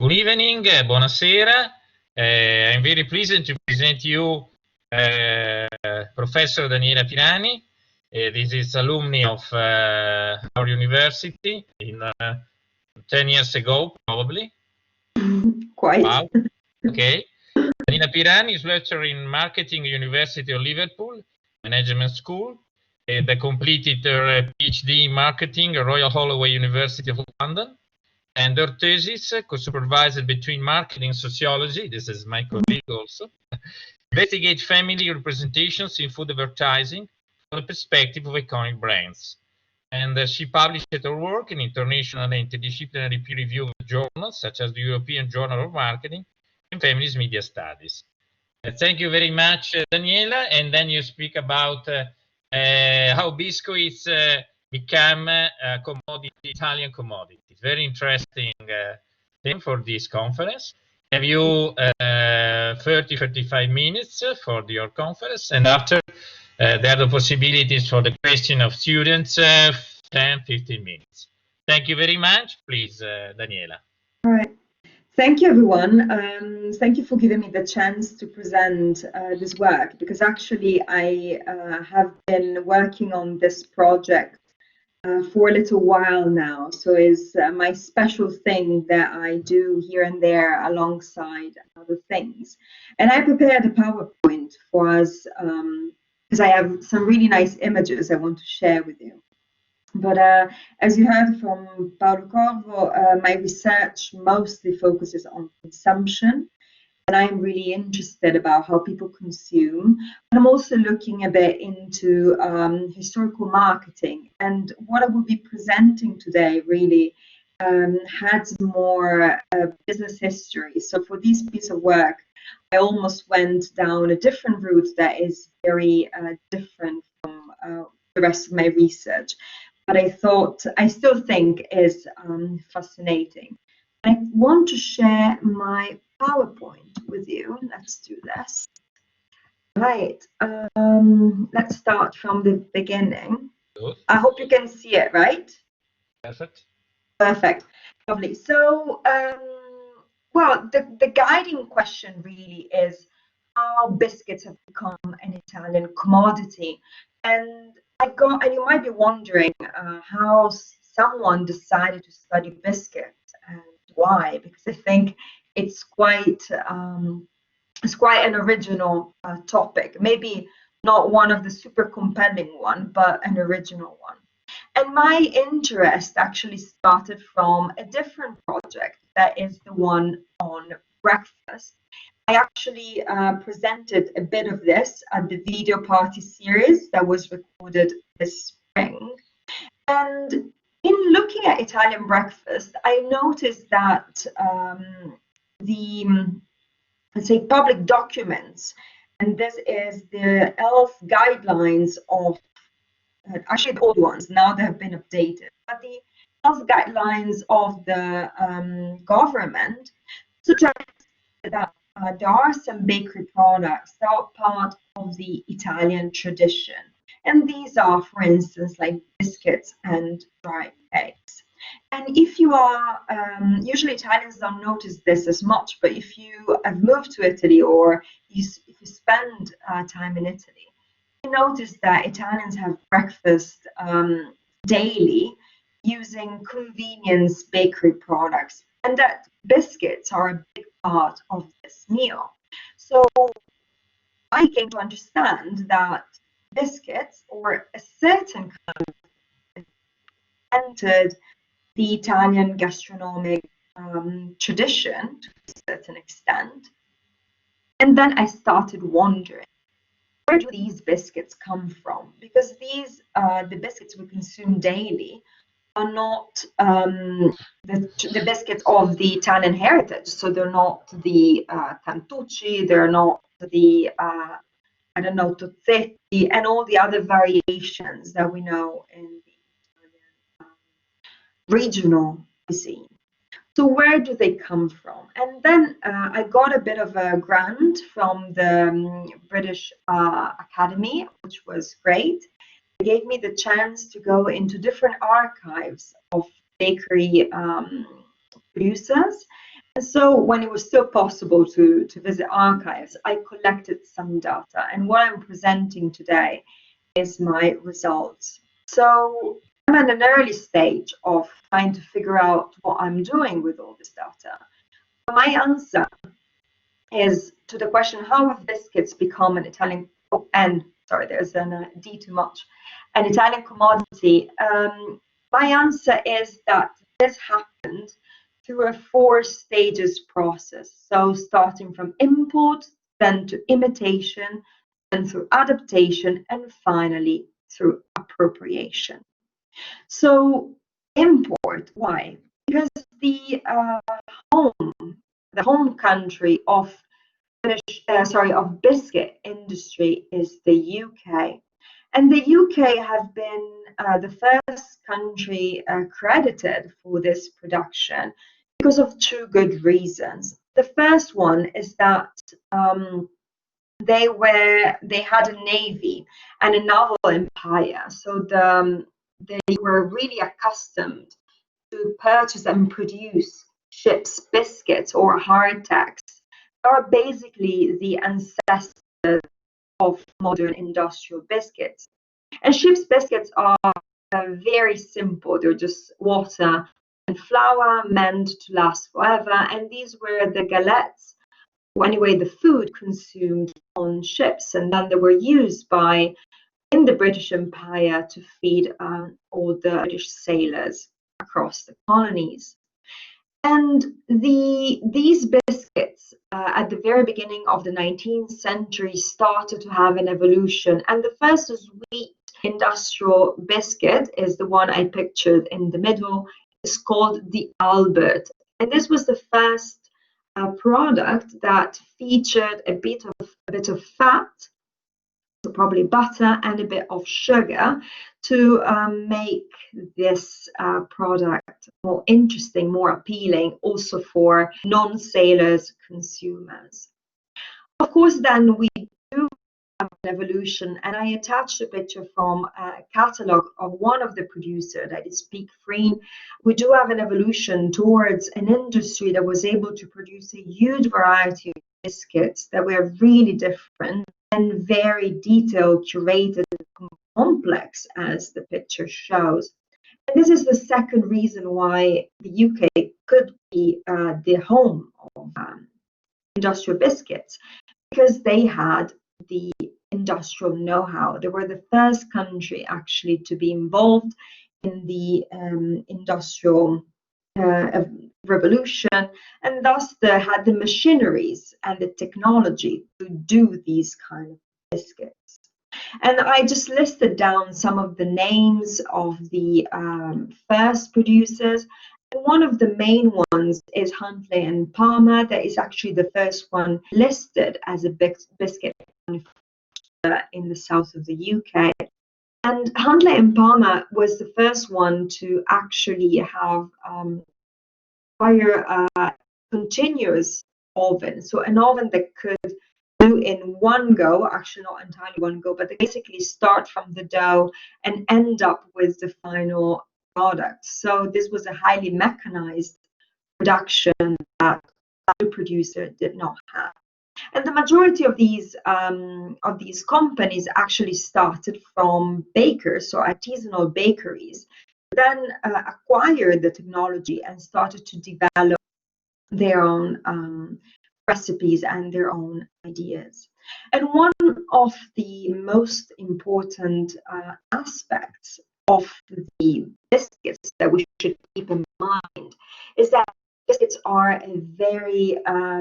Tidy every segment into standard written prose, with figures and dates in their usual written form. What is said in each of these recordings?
Good evening, buonasera. I'm very pleased to present you Professor Daniela Pirani. This is alumni of our university in 10 years ago, probably. Quite. Wow. Okay. Daniela Pirani is lecturer in Marketing, University of Liverpool, Management School. They completed her PhD in Marketing at Royal Holloway University of London. And her thesis, co-supervised between marketing and sociology, this is my colleague also, investigate family representations in food advertising from the perspective of iconic brands. And she published her work in international and interdisciplinary peer-reviewed journals, such as the European Journal of Marketing and Feminist Media Studies. Thank you very much, Daniela. And then you speak about how biscuits become a commodity, Italian commodity. Very interesting thing for this conference. Have you 30-35 minutes for your conference, and after there are the possibilities for the question of students, 10-15 minutes. Thank you very much. Please, Daniela. All right. Thank you, everyone. Thank you for giving me the chance to present this work, because actually I have been working on this project for a little while now. So it's my special thing that I do here and there alongside other things. And I prepared a PowerPoint for us because I have some really nice images I want to share with you. But as you heard from Paolo Corvo, my research mostly focuses on consumption. And I'm really interested about how people consume. But I'm also looking a bit into historical marketing. And what I will be presenting today really has more business history. So for this piece of work, I almost went down a different route that is very different from the rest of my research. But I still think is fascinating. I want to share my PowerPoint with you. Let's do this. Right. Let's start from the beginning. Good. I hope you can see it, right? Perfect. Perfect. Lovely. So, well, the guiding question really is how biscuits have become an Italian commodity. And you might be wondering how someone decided to study biscuits and why, because I think it's quite an original topic. Maybe not one of the super compelling one, but an original one. And my interest actually started from a different project that is the one on breakfast. I actually presented a bit of this at the video party series that was recorded this spring. And in looking at Italian breakfast, I noticed that let's say, public documents, and this is the health guidelines of, actually the old ones, now they have been updated, but the health guidelines of the government suggest that there are some bakery products that are part of the Italian tradition. And these are, for instance, like biscuits and dried eggs. And if you are, usually Italians don't notice this as much, but if you have moved to Italy or if you spend time in Italy, you notice that Italians have breakfast daily using convenience bakery products, and that biscuits are a big part of this meal. So I came to understand that biscuits, or a certain kind of, entered the Italian gastronomic tradition to a certain extent. And then I started wondering, where do these biscuits come from? Because these, the biscuits we consume daily, are not the biscuits of the Italian heritage. So they're not the cantucci, they're not the, I don't know, tozzetti, and all the other variations that we know in the Italian regional cuisine. So where do they come from? And then I got a bit of a grant from the British Academy, which was great. It gave me the chance to go into different archives of bakery producers. So when it was still possible to visit archives, I collected some data. And what I'm presenting today is my results. So I'm at an early stage of trying to figure out what I'm doing with all this data. My answer is to the question, how have biscuits become an Italian, oh, and sorry, there's an D too much, an Italian commodity? My answer is that this happened through a 4 stages process. So starting from import, then to imitation, then through adaptation, and finally through appropriation. So import, why? Because the home country of of biscuit industry is the UK. And the UK have been the first country credited for this production because of 2 good reasons. The first one is that they had a navy and a naval empire, so they were really accustomed to purchase and produce ships' biscuits or hardtacks. They are basically the ancestors of modern industrial biscuits. And ship's biscuits are very simple. They're just water and flour meant to last forever. And these were the galettes, or anyway, the food consumed on ships. And then they were used in the British Empire to feed all the British sailors across the colonies. And these biscuits at the very beginning of the 19th century started to have an evolution. And the first sweet industrial biscuit is the one I pictured in the middle. It's called the Albert. And this was the first product that featured a bit of fat, so probably butter, and a bit of sugar to make this product more interesting, more appealing, also for non-sailors consumers. Of course, then we do have an evolution, and I attached a picture from a catalog of one of the producers, that is Peak Freen. We do have an evolution towards an industry that was able to produce a huge variety of biscuits that were really different and very detailed, curated, complex, as the picture shows. And this is the second reason why the UK could be the home of industrial biscuits, because they had the industrial know-how. They were the first country actually to be involved in the industrial revolution, and thus they had the machineries and the technology to do these kind of biscuits. And I just listed down some of the names of the first producers. And one of the main ones is Huntley and Palmer. That is actually the first one listed as a biscuit manufacturer in the south of the UK. And Huntley and Palmer was the first one to actually have fire continuous oven, so an oven that could do in one go, actually not entirely one go, but they basically start from the dough and end up with the final product. So this was a highly mechanized production that the producer did not have. And the majority of these companies actually started from bakers, so artisanal bakeries, then acquired the technology and started to develop their own recipes and their own ideas. And one of the most important aspects of the biscuits that we should keep in mind is that biscuits are a very a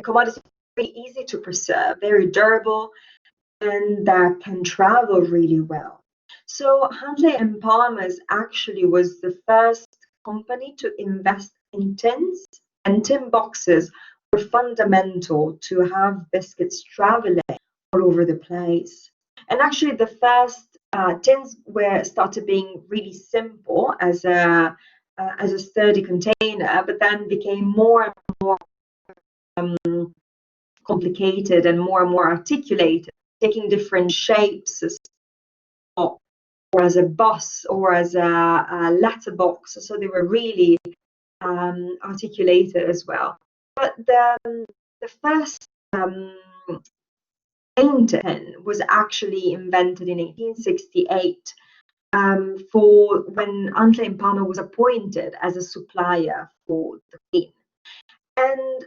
commodity, very easy to preserve, very durable, and that can travel really well. So Huntley and Palmer's actually was the first company to invest in tins, and tin boxes were fundamental to have biscuits traveling all over the place. And actually the first tins started being really simple as a sturdy container, but then became more and more complicated and more articulated, taking different shapes or as a bus or as a letterbox. So they were really articulated as well. But the first painting pen was actually invented in 1868 for when Huntley and Palmer was appointed as a supplier for the Queen. And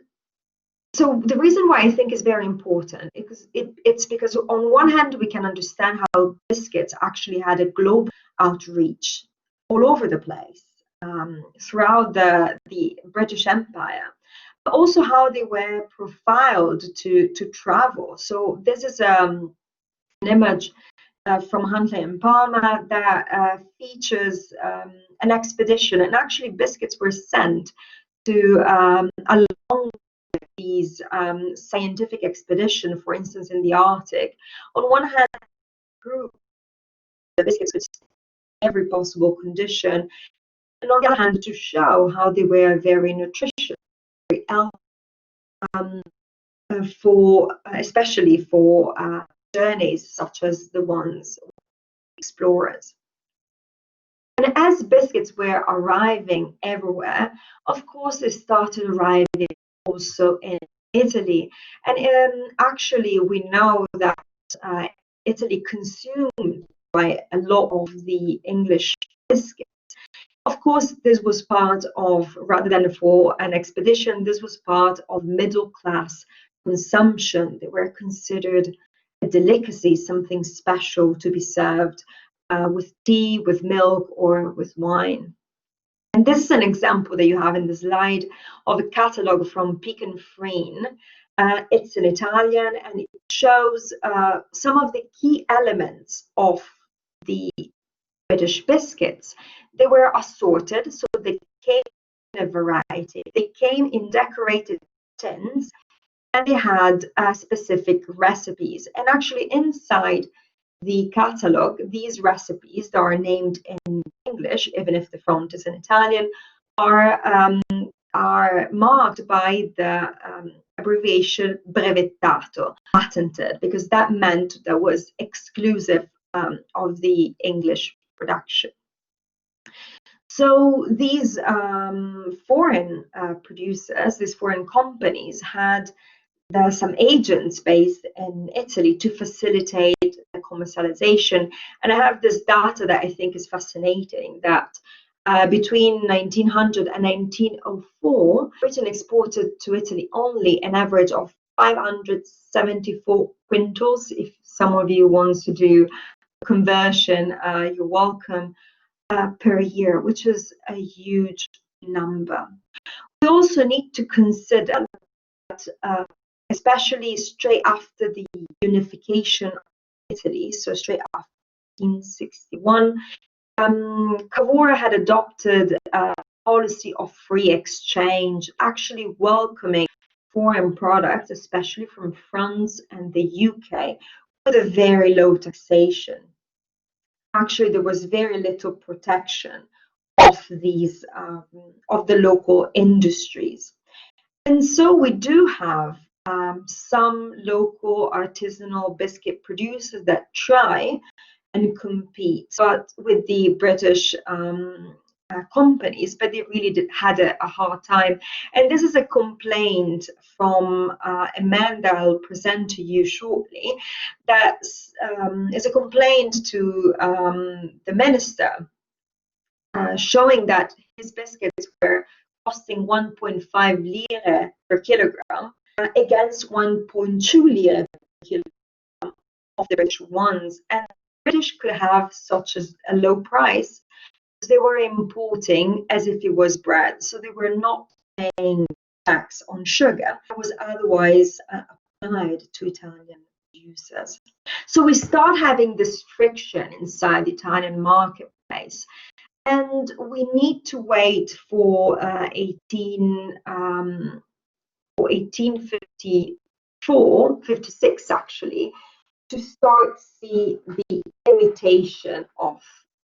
so the reason why I think is very important is it's because on one hand we can understand how Biscuits actually had a global outreach all over the place throughout the British Empire, but also how they were profiled to travel. So this is an image from Huntley and Palmer that features an expedition, and actually Biscuits were sent to along these scientific expedition, for instance, in the Arctic. On one hand, group the Biscuits could stay in every possible condition, and on the other hand, to show how they were very nutritious, very healthy, for especially for journeys such as the ones of explorers. And as Biscuits were arriving everywhere, of course, they started arriving also in Italy. And actually, we know that Italy consumed quite a lot of the English biscuits. Of course, this was part of, rather than for an expedition, this was part of middle class consumption. They were considered a delicacy, something special to be served with tea, with milk, or with wine. And this is an example that you have in the slide of a catalogue from Picanfrine. It's in Italian, and it shows some of the key elements of the British biscuits. They were assorted, so they came in a variety. They came in decorated tins, and they had specific recipes. And actually inside the catalogue, these recipes that are named in English, even if the font is in Italian, are marked by the abbreviation brevettato, patented, because that meant that was exclusive of the English production. So these foreign producers, these foreign companies, had some agents based in Italy to facilitate the commercialization. And I have this data that I think is fascinating, that between 1900 and 1904, Britain exported to Italy only an average of 574 quintals. If some of you want to do conversion, you're welcome, per year, which is a huge number. We also need to consider that especially straight after the unification of Italy, so straight after 1861, Cavour had adopted a policy of free exchange, actually welcoming foreign products, especially from France and the UK, with a very low taxation. Actually, there was very little protection of these of the local industries. And so we do have some local artisanal biscuit producers that try and compete, but with the British companies, but they really had a hard time. And this is a complaint from a man that I'll present to you shortly, that is a complaint to the minister, showing that his biscuits were costing 1.5 lire per kilogram against 1.2 lire per kilogram of the British ones. And the British could have such a low price because they were importing as if it was bread. So they were not paying tax on sugar that was otherwise applied to Italian users. So we start having this friction inside the Italian marketplace. And we need to wait for 1854, 56 actually, to start see the imitation of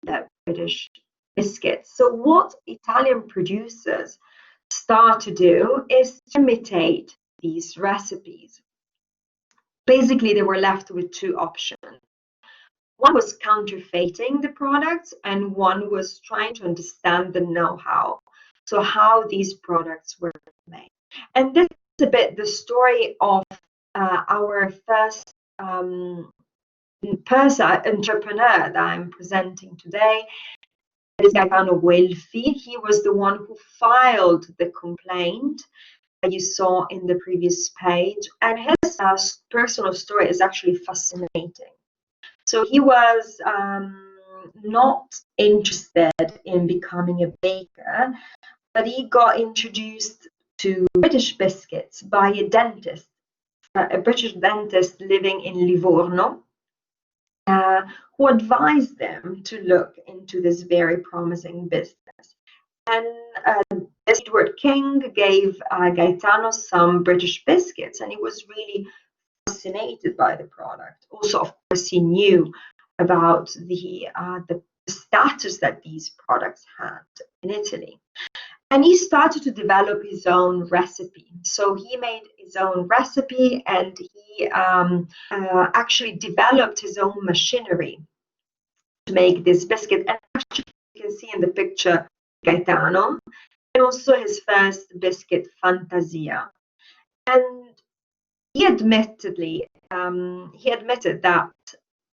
the British biscuits. So what Italian producers start to do is to imitate these recipes. Basically, they were left with two options. One was counterfeiting the products, and one was trying to understand the know-how. so how these products were made. And this is a bit the story of our first entrepreneur that I'm presenting today. This Gaetano Guelfi. He was the one who filed the complaint that you saw in the previous page, and his personal story is actually fascinating. So he was not interested in becoming a baker, but he got introduced to British biscuits by a dentist, a British dentist living in Livorno, who advised them to look into this very promising business. And Edward King gave Gaetano some British biscuits, and he was really fascinated by the product. Also, of course, he knew about the status that these products had in Italy. And he started to develop his own recipe. So he made his own recipe, and he actually developed his own machinery to make this biscuit. And actually, you can see in the picture Gaetano, and also his first biscuit, Fantasia. And he admitted that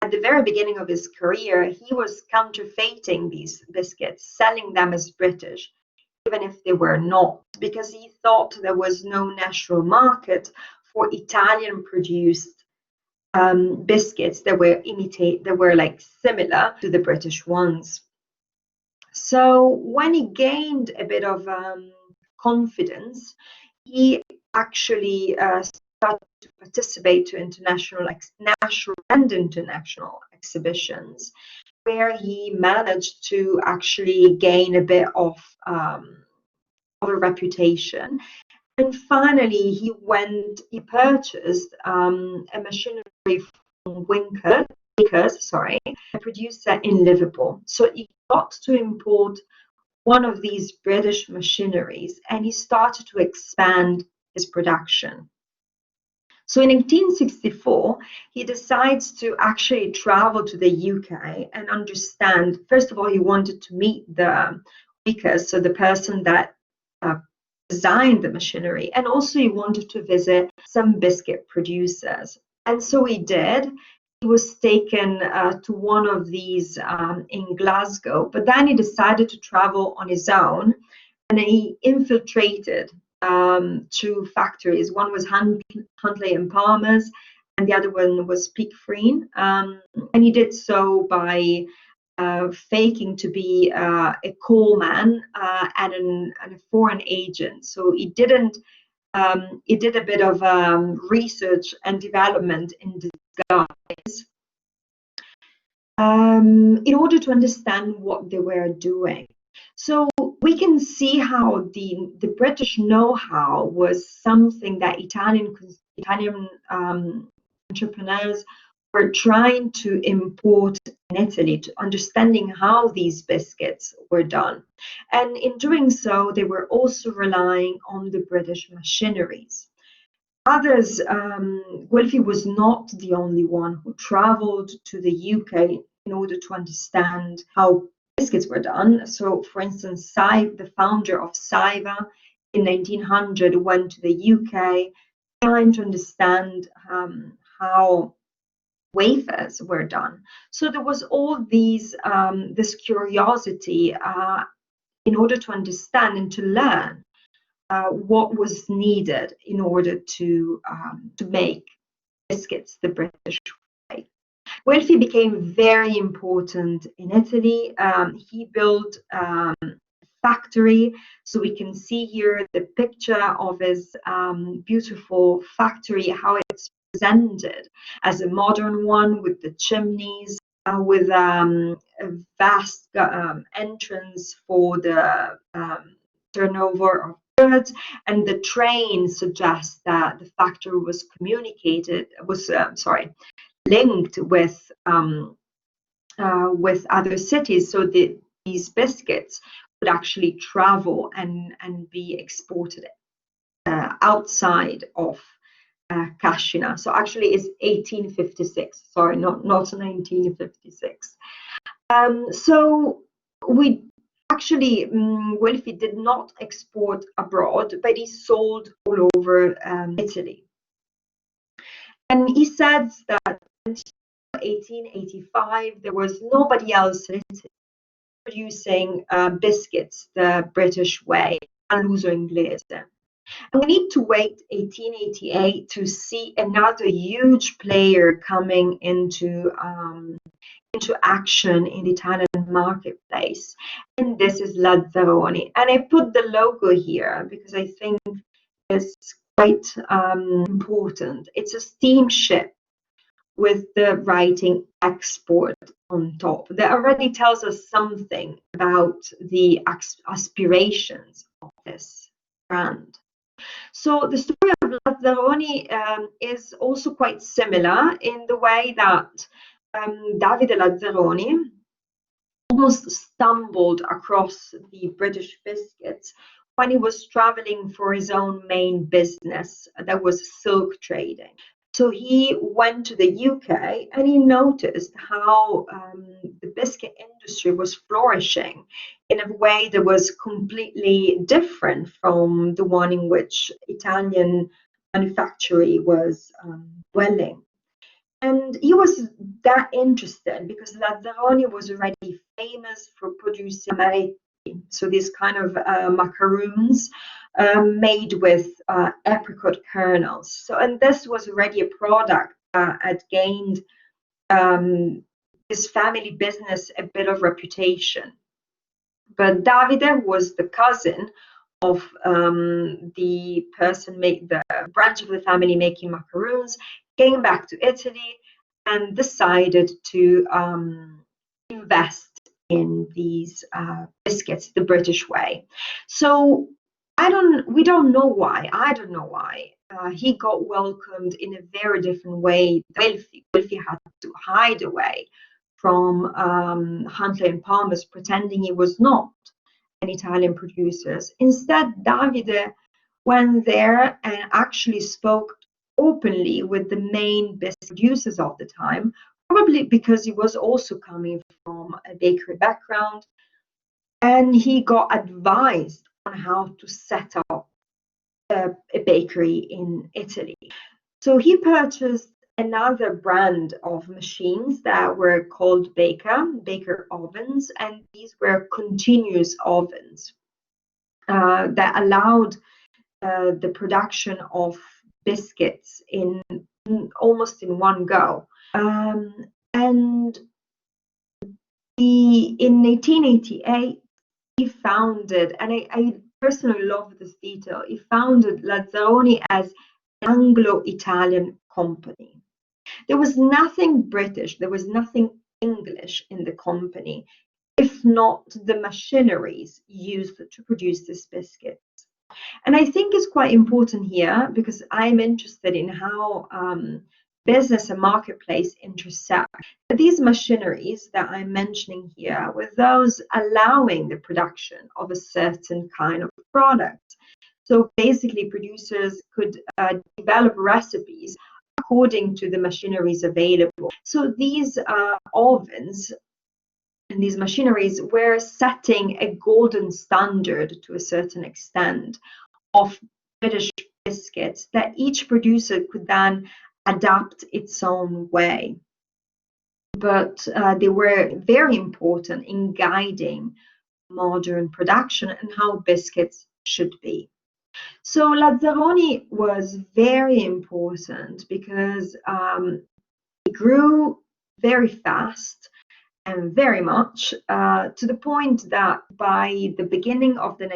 at the very beginning of his career, he was counterfeiting these biscuits, selling them as British, even if they were not, because he thought there was no national market for Italian-produced biscuits that were like similar to the British ones. So when he gained a bit of confidence, he actually started to participate to national and international exhibitions, where he managed to actually gain a bit of a reputation. And finally, he purchased a machinery from Winkers, a producer in Liverpool. So he got to import one of these British machineries, and he started to expand his production. So in 1864, he decides to actually travel to the UK and understand. First of all, he wanted to meet the makers, so the person that designed the machinery, and also he wanted to visit some biscuit producers. And so he did. He was taken to one of these in Glasgow, but then he decided to travel on his own, and he infiltrated two factories. One was Huntley and Palmer's, and the other one was Pickfreen. And he did so by faking to be a coal man and a foreign agent. So he did a bit of research and development in disguise in order to understand what they were doing. So we can see how the British know-how was something that Italian entrepreneurs were trying to import in Italy, to understanding how these biscuits were done. And in doing so, they were also relying on the British machineries. Others, Guelfi was not the only one who traveled to the UK in order to understand how biscuits were done. So, for instance, the founder of Saiva in 1900 went to the UK trying to understand how wafers were done. So there was all these this curiosity in order to understand and to learn what was needed in order to make biscuits the British way. Guelfi became very important in Italy. He built a factory. So we can see here the picture of his beautiful factory, how it's presented as a modern one with the chimneys, with a vast entrance for the turnover of goods, and the train suggests that the factory was linked with other cities, so that these biscuits would actually travel and be exported outside of Cascina. So actually it's 1856, sorry, not 1956. So we actually, Wilfie did not export abroad, but he sold all over Italy. And he says that until 1885, there was nobody else in Italy producing biscuits the British way, all'uso inglese. And we need to wait 1888 to see another huge player coming into action in the Italian marketplace. And this is Lazzaroni. And I put the logo here because I think it's quite important. It's a steamship with the writing export on top. That already tells us something about the aspirations of this brand. So the story of Lazzaroni is also quite similar in the way that Davide Lazzaroni almost stumbled across the British biscuits when he was traveling for his own main business, that was silk trading. So he went to the UK and he noticed how the biscuit industry was flourishing in a way that was completely different from the one in which Italian manufacturing was dwelling. And he was that interested because Lazzaroni was already famous for producing amaretti, so these kind of macaroons made with apricot kernels. So, and this was already a product that had gained his family business a bit of reputation. But Davide was the cousin of the person the branch of the family making macaroons, came back to Italy and decided to invest in these biscuits the British way. So we don't know why. I don't know why. He got welcomed in a very different way. Wilfie had to hide away from Huntley and Palmer's, pretending he was not an Italian producer. Instead, Davide went there and actually spoke openly with the main biscuit producers of the time, probably because he was also coming from a bakery background, and he got advised on how to set up a bakery in Italy. So he purchased another brand of machines that were called Baker ovens, and these were continuous ovens that allowed the production of biscuits in almost in one go. And in 1888, he founded, and I personally love this detail, he founded Lazzaroni as an Anglo-Italian company. There was nothing British, there was nothing English in the company, if not the machineries used to produce this biscuit. And I think it's quite important here because I'm interested in how business and marketplace intersect. These machineries that I'm mentioning here were those allowing the production of a certain kind of product. So basically, producers could develop recipes according to the machineries available. So these ovens and these machineries were setting a golden standard to a certain extent of British biscuits that each producer could then adapt its own way. But they were very important in guiding modern production and how biscuits should be. So Lazzaroni was very important because it grew very fast and very much to the point that by the beginning of the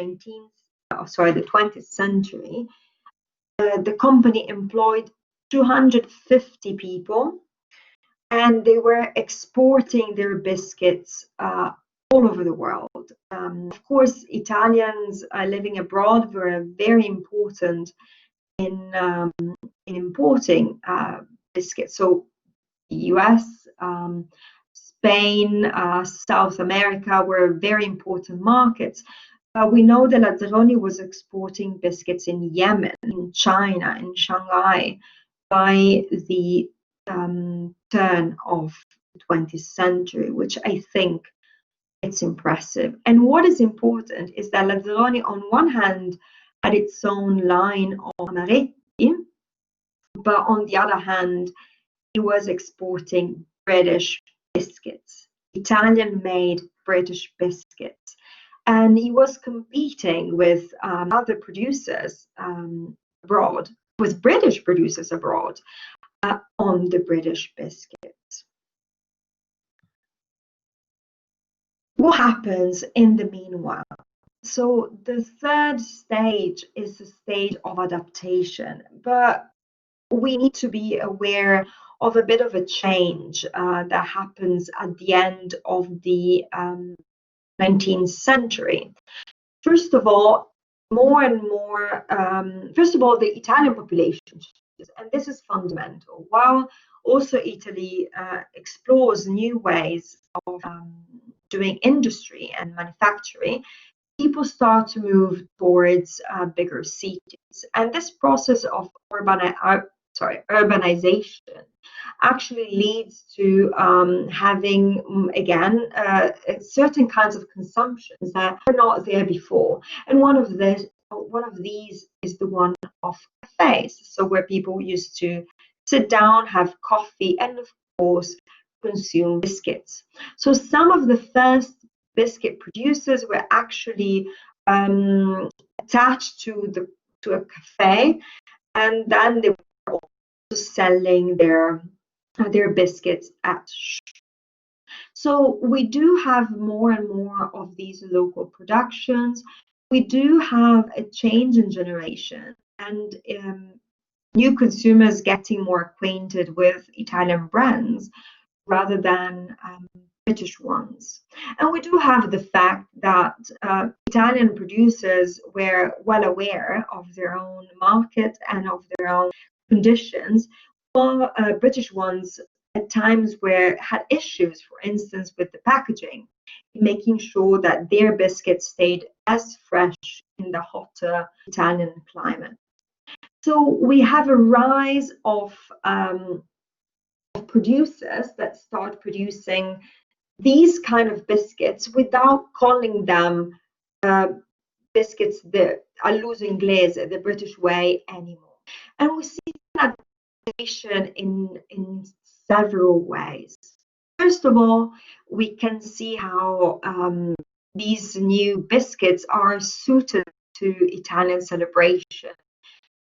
20th century, the company employed 250 people, and they were exporting their biscuits all over the world. Of course, Italians living abroad were very important in importing biscuits. So US, Spain, South America were very important markets. We know that Lazzaroni was exporting biscuits in Yemen, in China, in Shanghai by the turn of the 20th century, which I think it's impressive. And what is important is that Lazzaroni, on one hand, had its own line of amaretti, but on the other hand, he was exporting British biscuits, Italian-made British biscuits. And he was competing with other producers abroad, with British producers abroad, on the British biscuits. What happens in the meanwhile? So the third stage is the stage of adaptation, but we need to be aware of a bit of a change that happens at the end of the 19th century. First of all, more and more, first of all, the Italian population changes, and this is fundamental. While also Italy explores new ways of doing industry and manufacturing, people start to move towards bigger cities. And this process of urbanization actually leads to having, again, certain kinds of consumptions that were not there before. And one of these is the one of cafes, so where people used to sit down, have coffee, and of course, consume biscuits. So some of the first biscuit producers were actually attached to a cafe, and then they were also selling their biscuits at. So we do have more and more of these local productions. We do have a change in generation, and new consumers getting more acquainted with Italian brands rather than British ones. And we do have the fact that Italian producers were well aware of their own market and of their own conditions, while British ones at times had issues, for instance, with the packaging, making sure that their biscuits stayed as fresh in the hotter Italian climate. So we have a rise of producers that start producing these kind of biscuits without calling them biscuits all'uso inglese, the British way, anymore. And we see adaptation in several ways. First of all, we can see how these new biscuits are suited to Italian celebration.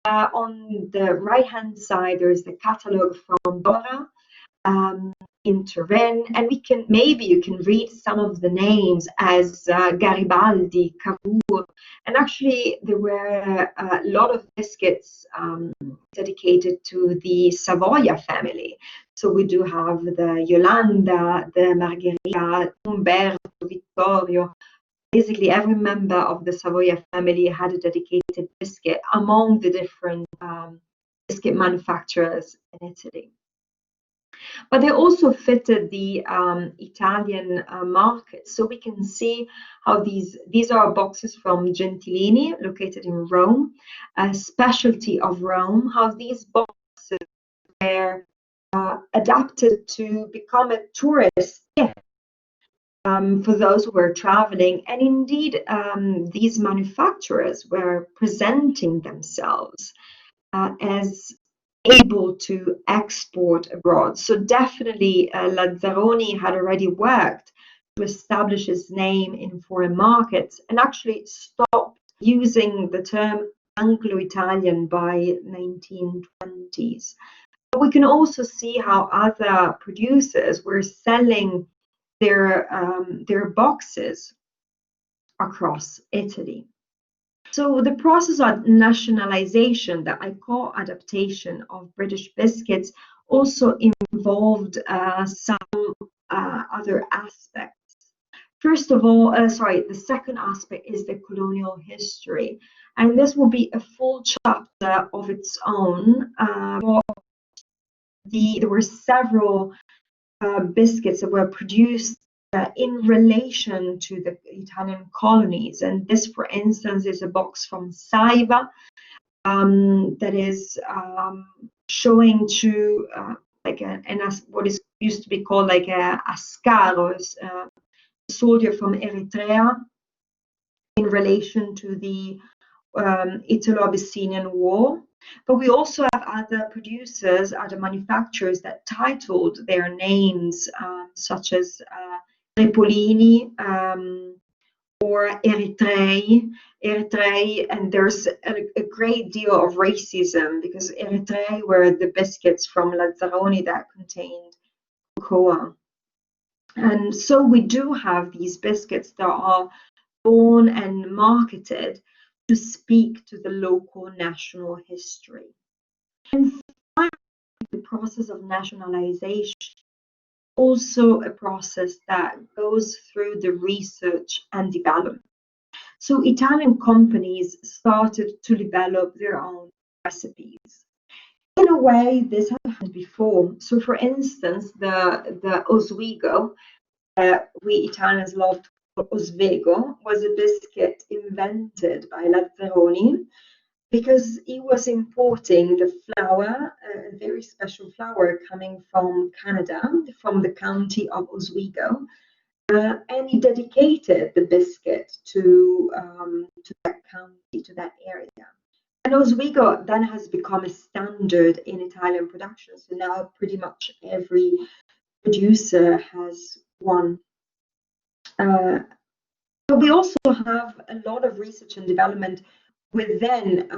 On the right-hand side, there is the catalogue from Dora in Turin, and you can read some of the names as Garibaldi, Cavour, and actually there were a lot of biscuits dedicated to the Savoia family. So we do have the Yolanda, the Margherita, Umberto, Vittorio. Basically, every member of the Savoia family had a dedicated biscuit among the different biscuit manufacturers in Italy. But they also fitted the Italian market. So we can see how these are boxes from Gentilini, located in Rome, a specialty of Rome, how these boxes were adapted to become a tourist gift for those who were traveling. And indeed, these manufacturers were presenting themselves as able to export abroad. So definitely Lazzaroni had already worked to establish his name in foreign markets and actually stopped using the term Anglo-Italian by 1920s. But we can also see how other producers were selling their boxes across Italy. So the process of nationalization that I call adaptation of British biscuits also involved some other aspects. First of all, the second aspect is the colonial history. And this will be a full chapter of its own. There were several biscuits that were produced in relation to the Italian colonies. And this, for instance, is a box from Saiva that is showing to what is used to be called like a ascaro, soldier from Eritrea in relation to the Italo-Abyssinian War. But we also have other producers, other manufacturers that titled their names, such as Repolini or Eritrei, and there's a great deal of racism because Eritrei were the biscuits from Lazzaroni that contained cocoa. And so we do have these biscuits that are born and marketed to speak to the local national history. And finally, the process of nationalization, also a process that goes through the research and development. So Italian companies started to develop their own recipes. In a way, this had happened before. So for instance, the Oswego, we Italians loved Oswego, was a biscuit invented by Lazzaroni because he was importing the flour, a very special flour coming from Canada, from the county of Oswego, and he dedicated the biscuit to that county, to that area. And Oswego then has become a standard in Italian production. So now pretty much every producer has one. But we also have a lot of research and development within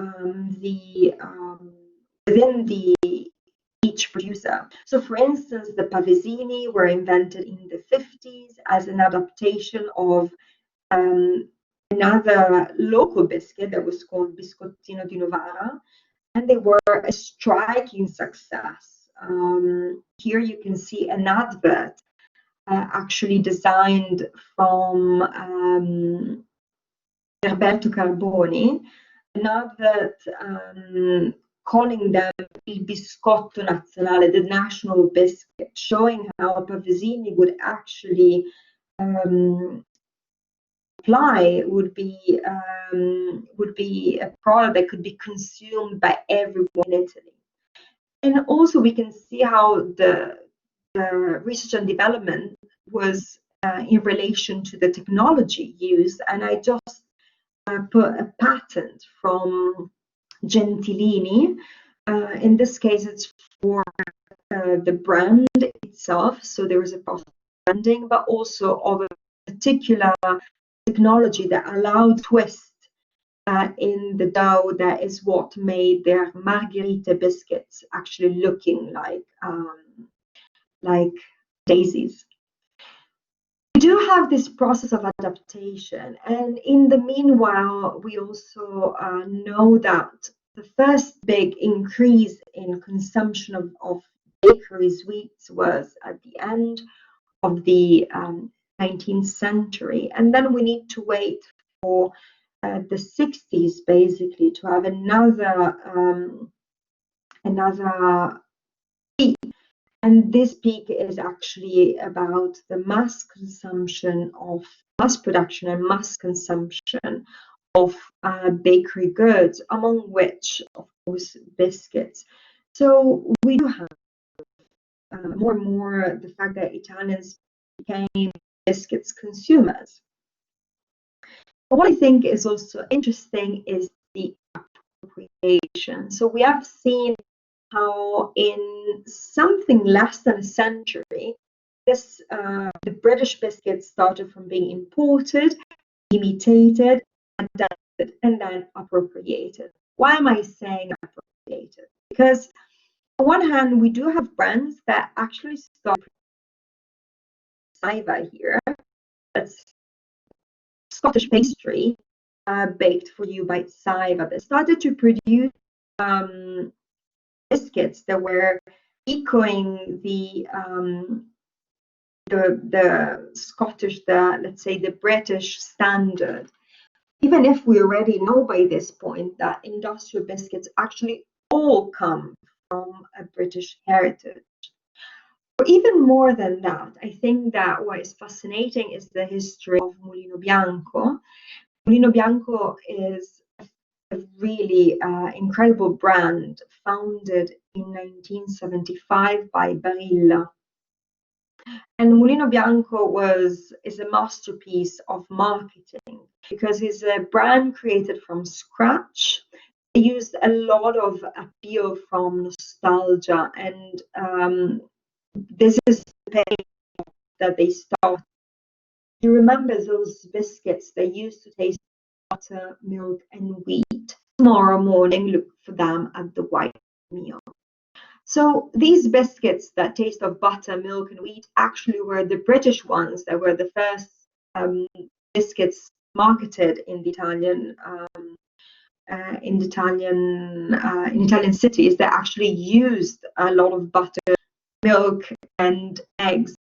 each producer. So for instance, the pavesini were invented in the 50s as an adaptation of another local biscuit that was called Biscottino di Novara, and they were a striking success. Here you can see an advert actually designed from Herberto Carboni, an advert calling them il biscotto nazionale, the national biscuit, showing how Pavesini would actually would be a product that could be consumed by everyone in Italy. And also we can see how the research and development was in relation to the technology used. And I just put a patent from Gentilini. In this case, it's for the brand itself. So there is a process of branding, but also of a particular technology that allowed twist in the dough. That is what made their margherita biscuits actually looking like daisies. We do have this process of adaptation, and in the meanwhile, we also know that the first big increase in consumption of bakery sweets was at the end of the 19th century, and then we need to wait for the 60s basically to have another peak. And this peak is actually about the mass production and mass consumption of bakery goods, among which, of course, biscuits. So we do have more and more the fact that Italians became biscuits consumers. But what I think is also interesting is the appropriation. So we have seen how in something less than a century, the British biscuits started from being imported, imitated, adapted, and then appropriated. Why am I saying appropriated? Because on one hand, we do have brands that actually start Saiva here. That's Scottish pastry baked for you by Saiva. They started to produce biscuits that were echoing the Scottish, let's say the British standard. Even if we already know by this point that industrial biscuits actually all come from a British heritage. Or even more than that, I think that what is fascinating is the history of Mulino Bianco. Mulino Bianco is a really incredible brand founded in 1975 by Barilla. And Mulino Bianco is a masterpiece of marketing because it's a brand created from scratch. They used a lot of appeal from nostalgia, and this is the page that they start. You remember those biscuits? They used to taste butter, milk, and wheat. Tomorrow morning, look for them at the white meal. So these biscuits that taste of butter, milk, and wheat actually were the British ones that were the first biscuits marketed in the Italian cities. That actually used a lot of butter, milk, and eggs,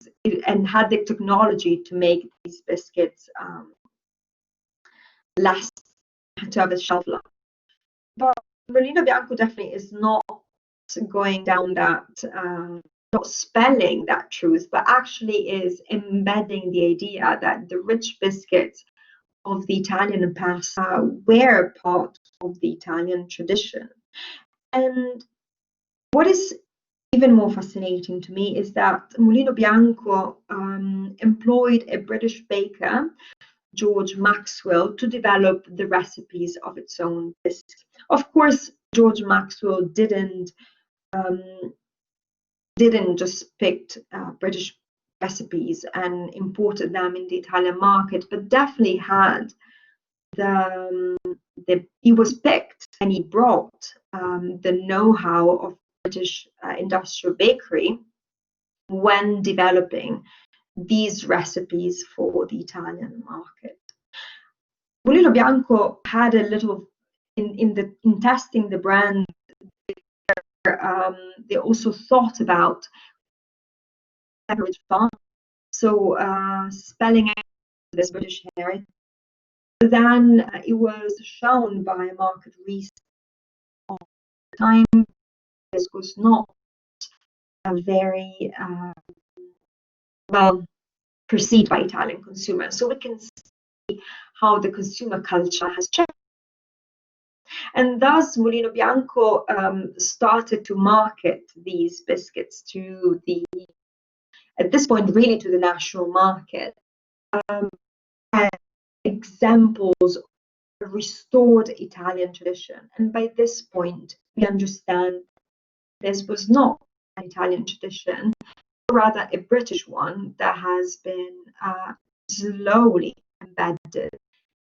and had the technology to make these biscuits last, to have a shelf life. But Mulino Bianco definitely is not going down that, not spelling that truth, but actually is embedding the idea that the rich biscuits of the Italian past were part of the Italian tradition. And what is even more fascinating to me is that Mulino Bianco employed a British baker, George Maxwell, to develop the recipes of its own biscuits. Of course, George Maxwell didn't just pick British recipes and imported them in the Italian market, but definitely had he was picked and he brought the know-how of British industrial bakery when developing these recipes for the Italian market. Mulino Bianco had a little in testing the brand. They also thought about heritage farm, so spelling out this British heritage. Then it was shown by market research at the time this was not a very well perceived by Italian consumers. So we can see how the consumer culture has changed. And thus Mulino Bianco started to market these biscuits to at this point, really to the national market, as examples of a restored Italian tradition. And by this point, we understand this was not an Italian tradition, but rather a British one that has been slowly embedded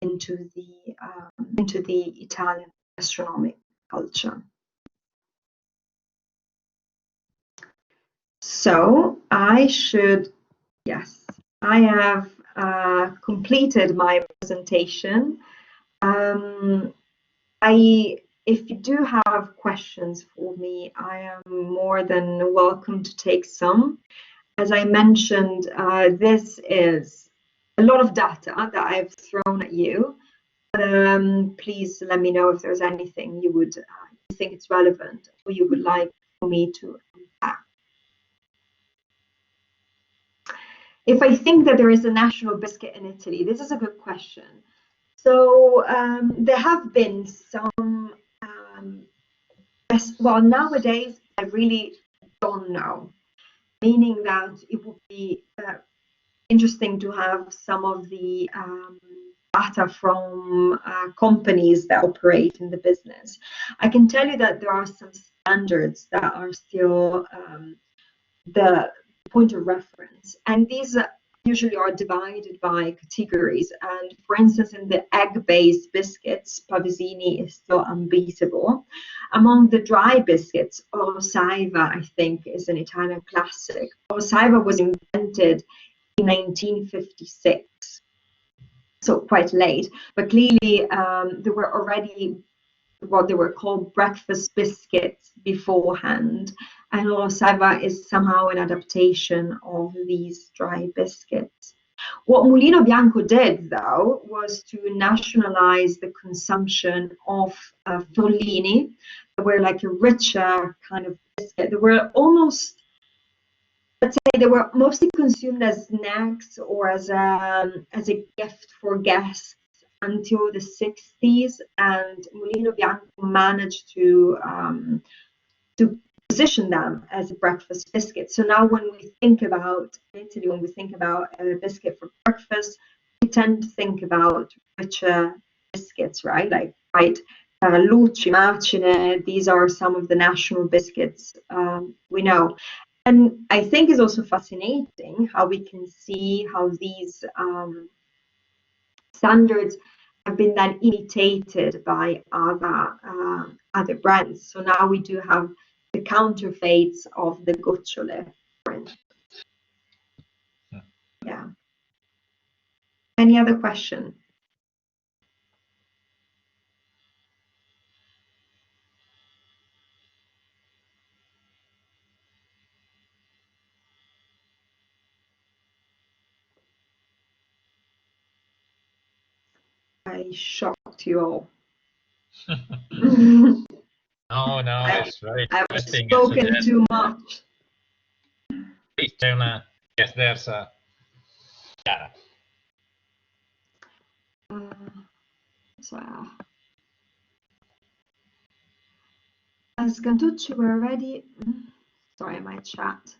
into the Italian gastronomic culture. So yes, I have completed my presentation. If you do have questions for me, I am more than welcome to take some. As I mentioned, this is a lot of data that I've thrown at you. Please let me know if there's anything you think it's relevant or you would like for me to unpack. If I think that there is a national biscuit in Italy, this is a good question. So there have been some, well, nowadays I really don't know, meaning that it would be interesting to have some of the data from companies that operate in the business. I can tell you that there are some standards that are still the point of reference, and these usually are divided by categories. And for instance, in the egg-based biscuits, Pavesini is still unbeatable. Among the dry biscuits, Orosaiva, I think, is an Italian classic. Orosaiva was invented in 1956, so quite late, but clearly there were already what they were called breakfast biscuits beforehand, and Orosaiva is somehow an adaptation of these dry biscuits. What Mulino Bianco did, though, was to nationalize the consumption of Follini. They were like a richer kind of biscuit. They were almost, let's say, they were mostly consumed as snacks or as a gift for guests until the 60s, and Mulino Bianco managed to position them as a breakfast biscuit. So now when we think about in Italy, when we think about a biscuit for breakfast, we tend to think about richer biscuits, right? Like Lucci, Macine, these are some of the national biscuits we know. And I think it's also fascinating how we can see how these standards have been then imitated by other brands. So now we do have the counterfeits of the gocciole, for instance. Yeah. Any other question? I shocked you all. No, it's very I've interesting. spoken too much. Yes, there's a Chiara. So, as Gantucci were ready. Sorry, my chat.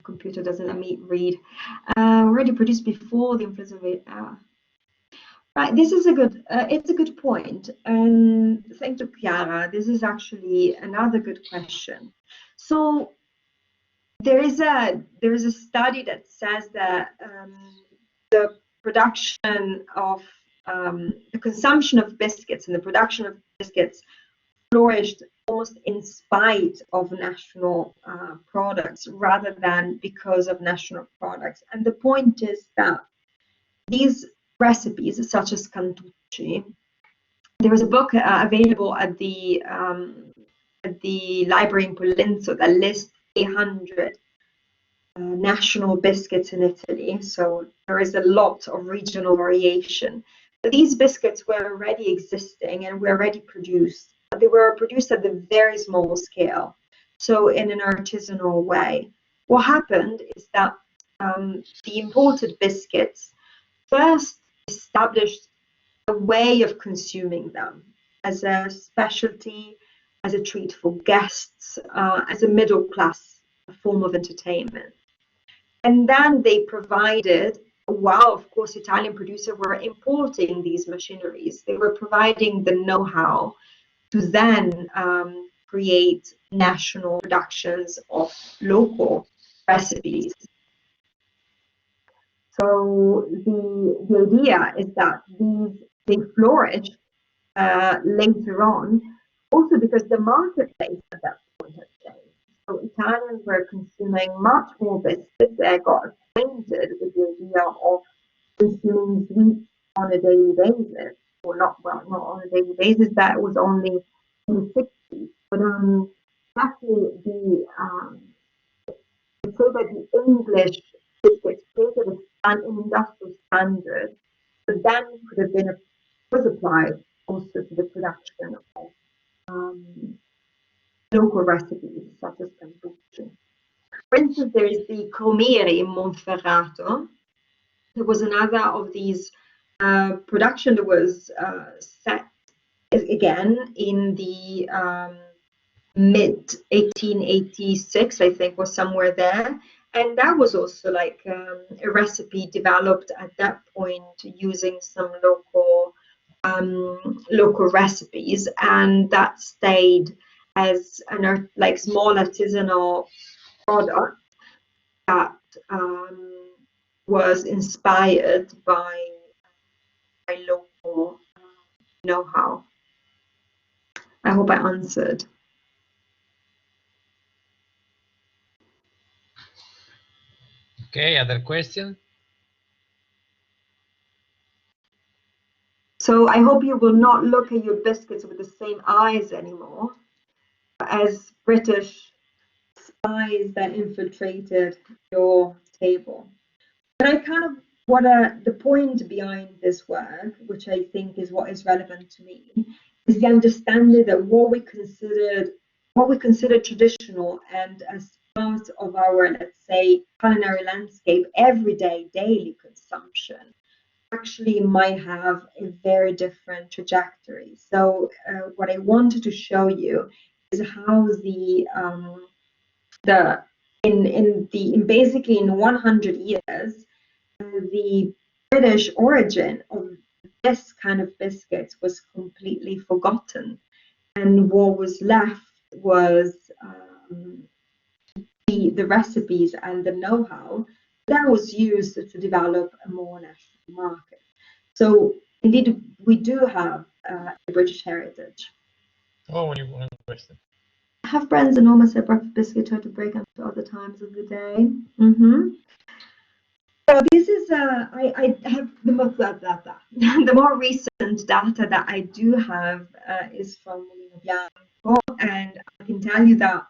Computer doesn't let me read. Already produced before the influence of it. Right, this is a good. It's a good point, and thank you, Chiara. This is actually another good question. So there is a study that says that the production of the consumption of biscuits and the production of biscuits flourished almost in spite of national products rather than because of national products. And the point is that these recipes, such as cantucci, there is a book available at the library in Colenso that lists 800 national biscuits in Italy. So there is a lot of regional variation. But these biscuits were already existing and were already produced. But they were produced at a very small scale, so in an artisanal way. What happened is that the imported biscuits first established a way of consuming them as a specialty, as a treat for guests, as a middle class form of entertainment. And then they provided, while of course Italian producers were importing these machineries, they were providing the know-how to then create national productions of local recipes. So the idea is that they flourish later on, also because the marketplace at that point has changed. So Italians were consuming much more biscuits. They got acquainted with the idea of consuming sweets on a daily basis, or not on a daily basis. That was only in the 60s. But actually, I'd say that the English biscuits created an industrial standard, but then could have been was applied also to the production of local recipes such as cantucci. For instance, there is the Comere in Monferrato. There was another of these production that was set again in the mid 1886, I think, was somewhere there. And that was also like a recipe developed at that point using some local recipes, and that stayed as an like small artisanal product that was inspired by local know-how. I hope I answered. Okay, other question? So I hope you will not look at your biscuits with the same eyes anymore as British spies that infiltrated your table. But I kind of the point behind this work, which I think is what is relevant to me, is the understanding that what we consider traditional and as part of our, let's say, culinary landscape, everyday, daily consumption, actually might have a very different trajectory. So what I wanted to show you is how basically in 100 years, the British origin of this kind of biscuits was completely forgotten, and what was left was the recipes and the know-how that was used to develop a more national market. So indeed, we do have a British heritage. Oh, you want a question? I have friends and almost a breakfast biscuit try to break up to other times of the day. Mm-hmm. So this is I have the more the more recent data that I do have is from Mulino Bianco, and I can tell you that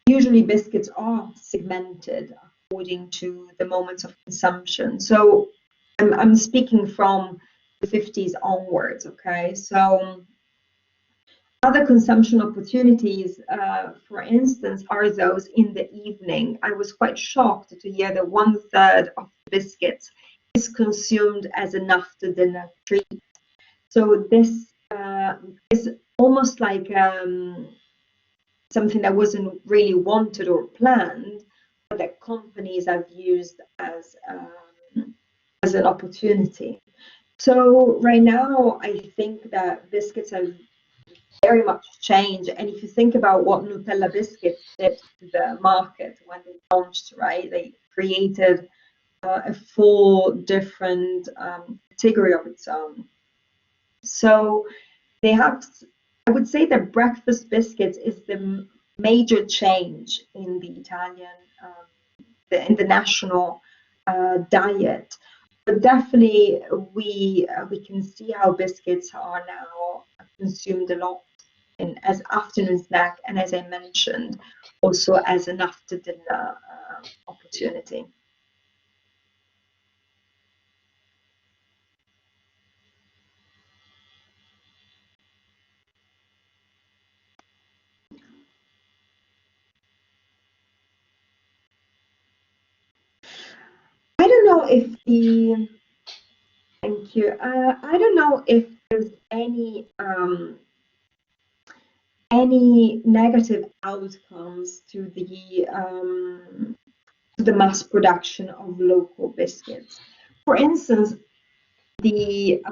usually biscuits are segmented according to the moments of consumption. So I'm speaking from the 50s onwards. Okay, so other consumption opportunities, for instance, are those in the evening. I was quite shocked to hear that 1/3 of biscuits is consumed as an after-dinner treat. So this is almost like something that wasn't really wanted or planned, but that companies have used as an opportunity. So right now, I think that biscuits have very much changed. And if you think about what Nutella biscuits did to the market when they launched, right, they created a full different category of its own. So they have, I would say that breakfast biscuits is the major change in the Italian, in the national diet. But definitely, we can see how biscuits are now consumed a lot as afternoon snack, and as I mentioned, also as an after dinner opportunity. I don't know if the thank you. I don't know if there's any negative outcomes to the mass production of local biscuits. For instance, the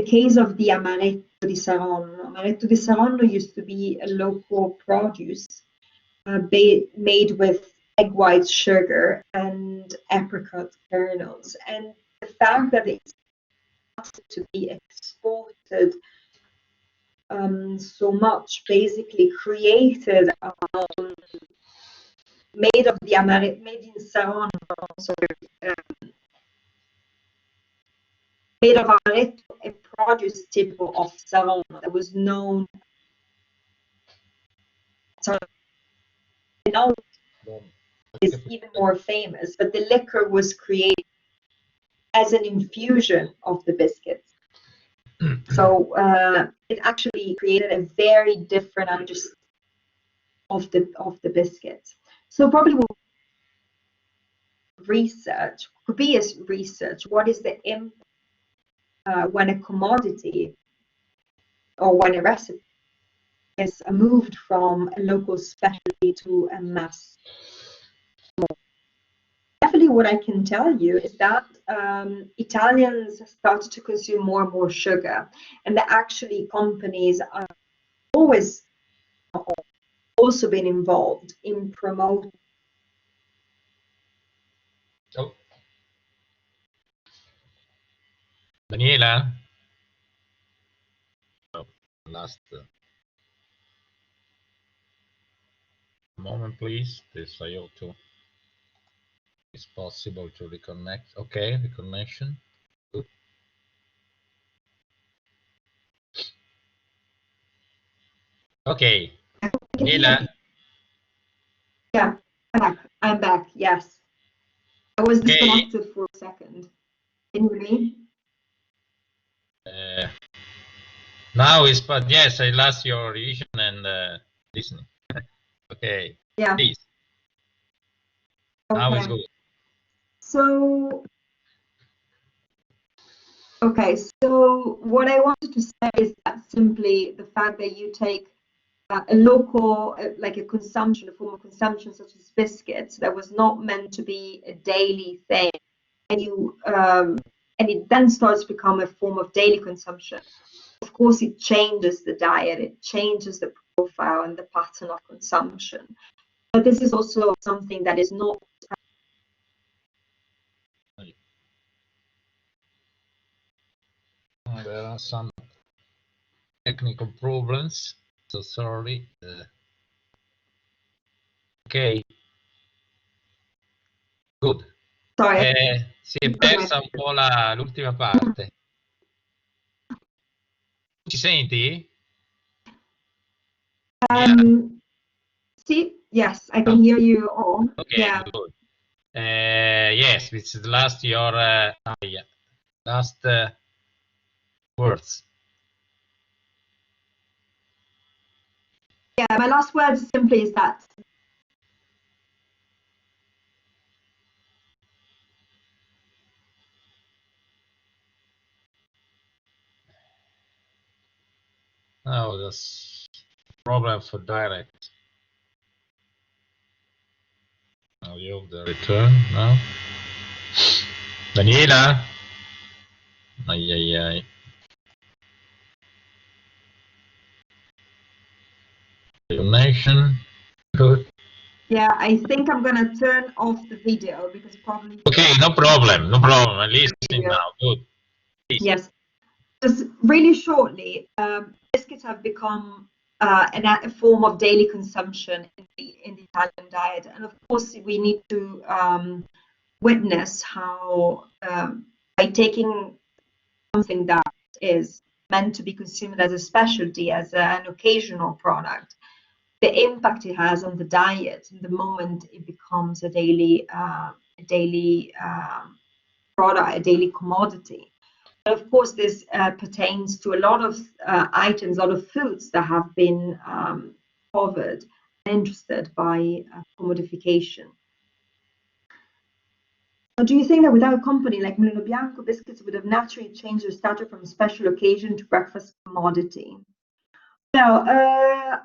case of the Amaretto di Saronno. Amaretto di Saronno used to be a local produce made with egg white sugar and apricot kernels. And the fact that it's to be exported so much basically created made of the Amaretto, made in Saronno, sorry, made of Amaretto, a produce typical of Saronno that was known. So now is even more famous, but the liquor was created as an infusion of the biscuits. So it actually created a very different understanding of the biscuits. So probably research could be as research. What is the impact when a commodity or when a recipe is moved from a local specialty to a mass? Definitely, what I can tell you is that Italians started to consume more and more sugar, and that actually companies are always also been involved in promoting. Oh, Daniela. Oh, last moment, please. This I ought to. It's possible to reconnect. Okay, reconnection. Good. Okay, Daniela. Yeah, I'm back. Yes, I was Okay. disconnected for a second. Can you hear me? Now is, but yes, I lost your revision and listening. Okay. Yeah. Please. Okay. Now it's good. So, okay. So what I wanted to say is that simply the fact that you take a local, like a consumption, a form of consumption such as biscuits that was not meant to be a daily thing, and it then starts to become a form of daily consumption. Of course, it changes the diet, it changes the profile and the pattern of consumption. But this is also something that is not. There are some technical problems, so sorry. Ok, good. Sorry. Si è persa un po' l'ultima parte. Ci senti? See, yes, I can hear you all. Okay, Yeah. good. Yes, it's the last your last words. Yeah, my last word simply is that. Oh, that's problem for direct. Now you have the return now. Daniela? Ay, ay, ay. Donation. Good. Yeah, I think I'm gonna turn off the video because probably. Okay, no problem, no problem. I'm listening now. Good. Please. Yes. Just really shortly, biscuits have become a form of daily consumption in the Italian diet, and of course we need to witness how by taking something that is meant to be consumed as a specialty, as an occasional product, the impact it has on the diet the moment it becomes a daily product, a daily commodity. But of course, this pertains to a lot of items, a lot of foods that have been covered and interested by commodification. Do you think that without a company like Mulino Bianco, biscuits would have naturally changed their status from special occasion to breakfast commodity? Now, I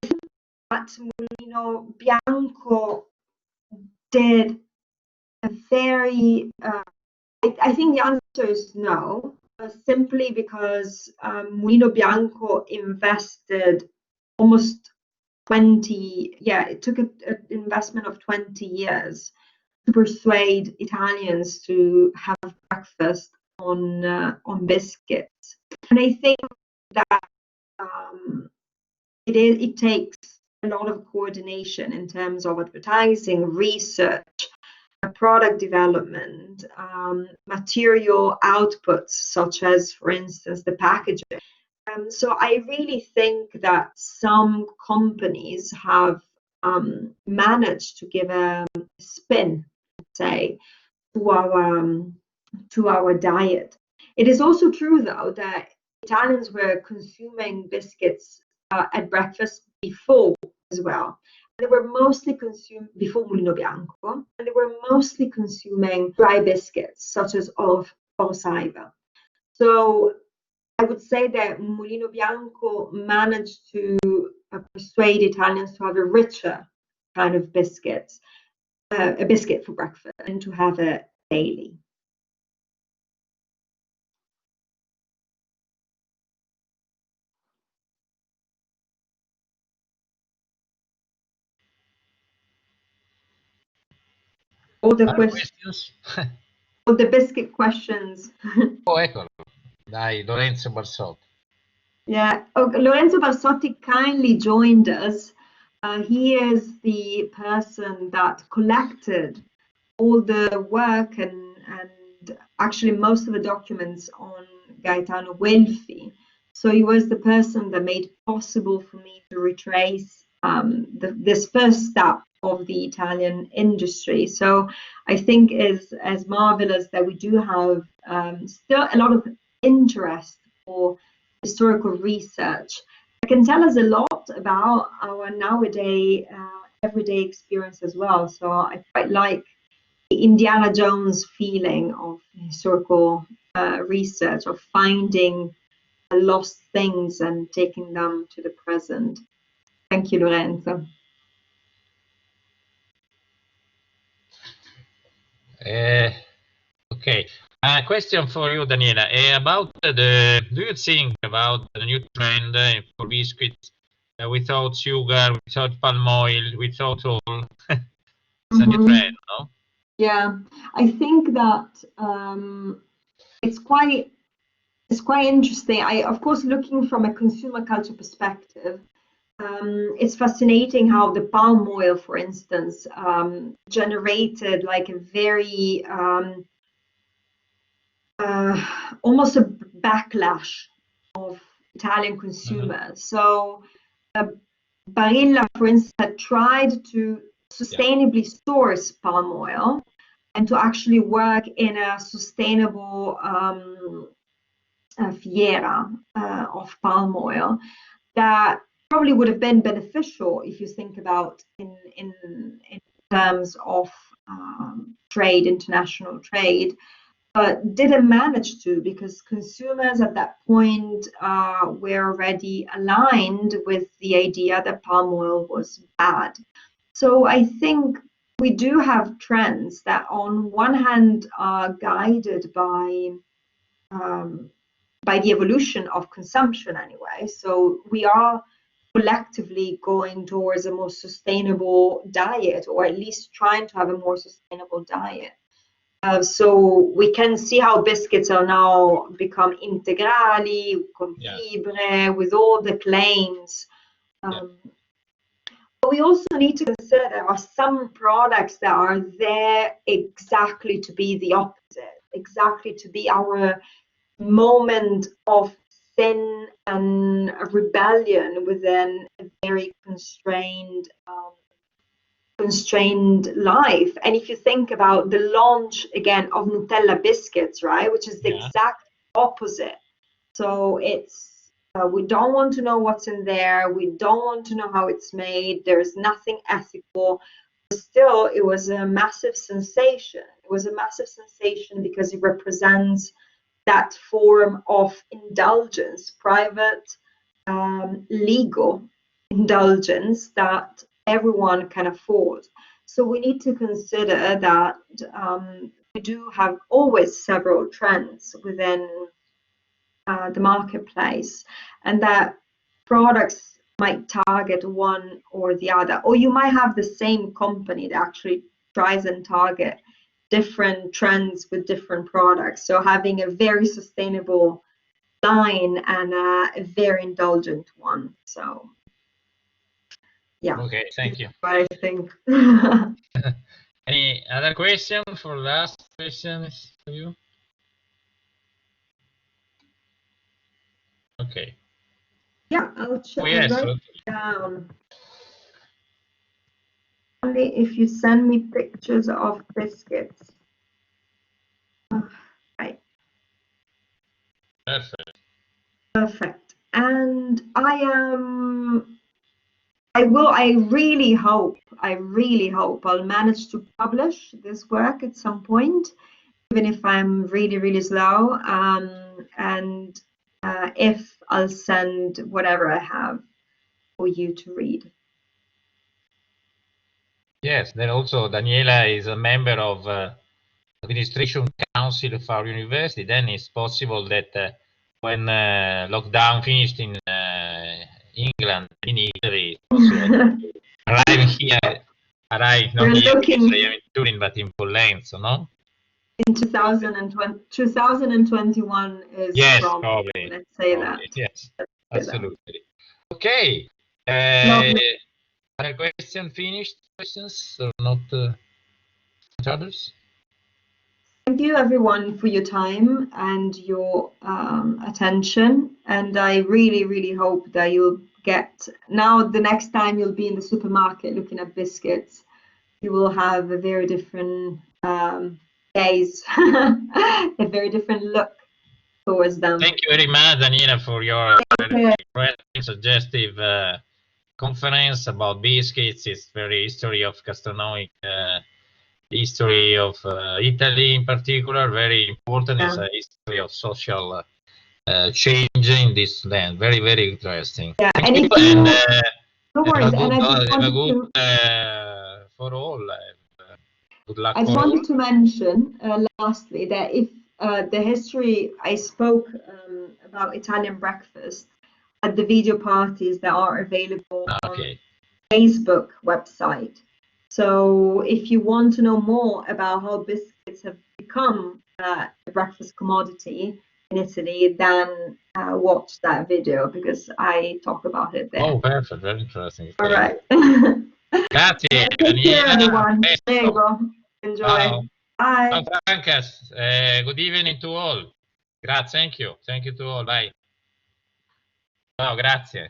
think that Mulino Bianco did a very. I think the answer is no, simply because Mulino Bianco invested almost 20. Yeah, it took an investment of 20 years to persuade Italians to have breakfast on biscuits, and I think that it takes a lot of coordination in terms of advertising, research, product development, material outputs, such as, for instance, the packaging. So I really think that some companies have managed to give a spin, say, to our diet. It is also true, though, that Italians were consuming biscuits at breakfast before as well. They were mostly consumed before Mulino Bianco, and they were mostly consuming dry biscuits, such as of Saiva. So I would say that Mulino Bianco managed to persuade Italians to have a richer kind of biscuits, a biscuit for breakfast, and to have it daily. All the questions. All the biscuit questions. Oh, eccolo. Dai, Lorenzo Barsotti. Yeah, Lorenzo Barsotti kindly joined us. He is the person that collected all the work and actually most of the documents on Gaetano Guelfi. So he was the person that made it possible for me to retrace this first step of the Italian industry. So I think it's as marvelous that we do have still a lot of interest for historical research. It can tell us a lot about our nowadays everyday experience as well. So I quite like the Indiana Jones feeling of historical research, of finding lost things and taking them to the present. Thank you, Lorenzo. Okay. Question for you, Daniela. About do you think about the new trend for biscuits without sugar, without palm oil, without oil? It's a new trend, no? Yeah, I think that it's quite interesting. Of course, looking from a consumer culture perspective, it's fascinating how the palm oil, for instance, generated like a very almost a backlash of Italian consumers. So Barilla, for instance, had tried to sustainably source palm oil and to actually work in a sustainable fiera of palm oil that probably would have been beneficial if you think about in terms of trade, international trade, but didn't manage to, because consumers at that point were already aligned with the idea that palm oil was bad. So I think we do have trends that on one hand are guided by the evolution of consumption anyway. So we are collectively going towards a more sustainable diet, or at least trying to have a more sustainable diet. So we can see how biscuits are now become integrali, con fibre, with all the claims. But we also need to consider there are some products that are there exactly to be the opposite, exactly to be our moment of sin and rebellion within a very constrained life. And if you think about the launch again of Nutella biscuits, right, which is the exact opposite. So it's we don't want to know what's in there. We don't want to know how it's made. There's nothing ethical. But still, it was a massive sensation. It was a massive sensation because it represents that form of indulgence, private, legal indulgence that everyone can afford. So we need to consider that we do have always several trends within the marketplace, and that products might target one or the other, or you might have the same company that actually tries and target different trends with different products. So having a very sustainable line and a very indulgent one. So yeah. Okay, thank you. I think. Any other question for last questions for you? Okay. Yeah, I'll Yes, write down. Only if you send me pictures of biscuits. Right. Perfect. Perfect. And I really hope I'll manage to publish this work at some point, even if I'm really, really slow. And if I'll send whatever I have for you to read. Yes, then also Daniela is a member of administration council of our university. Then it's possible that when lockdown finished in England, in Italy, it's possible arrive here, not here in Turin, but in Pollenzo, no? In 2021 is probably. Let's say that. Yes, absolutely. Okay. Other question finished? Questions or not? Others? Thank you, everyone, for your time and your attention. And I really, really hope that you'll get, now the next time you'll be in the supermarket looking at biscuits, you will have a very different gaze, a very different look towards them. Thank you very much, Daniela, for your suggestive conference about biscuits. It's very history of gastronomic, history of Italy in particular, very important. It's a history of social changing this land. Very, very interesting. Yeah, Thank and you, if you, and no worries, and I just have a wanted good to, for all. Good luck I just for all. wanted to mention lastly that if the history I spoke about Italian breakfast at the video parties that are available on Okay. Facebook website. So if you want to know more about how biscuits have become a breakfast commodity in Italy, then watch that video because I talk about it there. Oh, perfect. Very interesting. All right. Grazie, Take care, Daniela. everyone. There you Presto. go. Enjoy. Ciao. Bye. Ciao, Francas. Good evening to all. Grazie. Thank you. Thank you to all. Bye. Ciao, grazie.